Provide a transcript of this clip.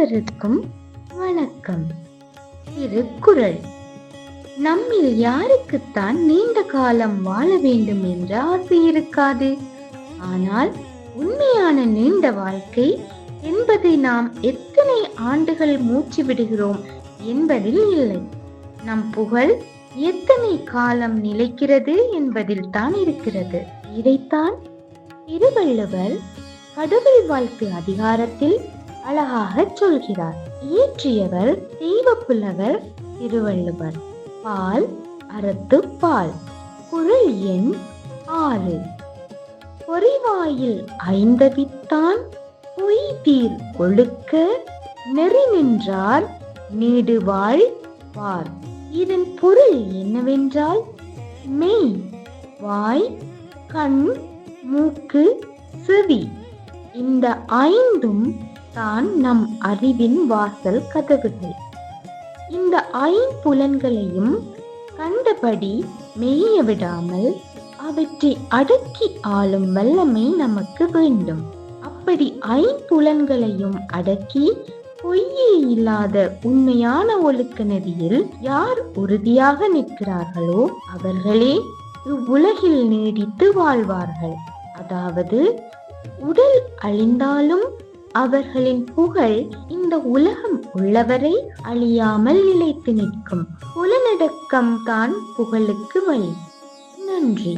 அனைவருக்கும் வணக்கம். திருக்குறள். நம்மில் யாருக்குத்தான் நீண்ட காலம் வாழ வேண்டும் என்ற ஆசை இருக்காது? ஆனால் உண்மையான நீண்ட வாழ்க்கை என்பது நாம் எத்தனை ஆண்டுகள் மூச்சு விடுகிறோம் என்பதில் இல்லை, நம் புகழ் எத்தனை காலம் நிலைக்கிறது என்பதில் தான் இருக்கிறது. இதைத்தான் திருவள்ளுவர் கடவுள் வாழ்த்து அதிகாரத்தில் அழகாக சொல்கிறார். இயற்றியவர் தெய்வப்புலவர் திருவள்ளுவர். பால் அறத்து பால். குறள் எண் 6. பொறிவாயில் ஐந்தவித்தான் பொய்தீர் ஒழுக்க நெறி நின்றார் நீடுவாழ் வார். இதன் பொருள் என்னவென்றால், மெய், வாய், கண், மூக்கு, செவி, இந்த 5ம் தான் நம் அறிவின் வாசல் கதவுகள். இந்த 5 கண்டபடி மெய்ய விடாமல் அவற்றை அடக்கி ஆளும் வல்லமை நமக்கு வேண்டும். அப்படி 5 அடக்கி பொய்யே இல்லாத உண்மையான ஒழுக்க நெறியில் யார் உறுதியாக நிற்கிறார்களோ அவர்களே இவ்வுலகில் நீடித்து வாழ்வார்கள். அதாவது உடல் அழிந்தாலும் அவர்களின் புகழ் இந்த உலகம் உள்ளவரை அழியாமல் நிலைத்து நிற்கும். புலனடக்கம் தான் புகழுக்கு வழி. நன்றி.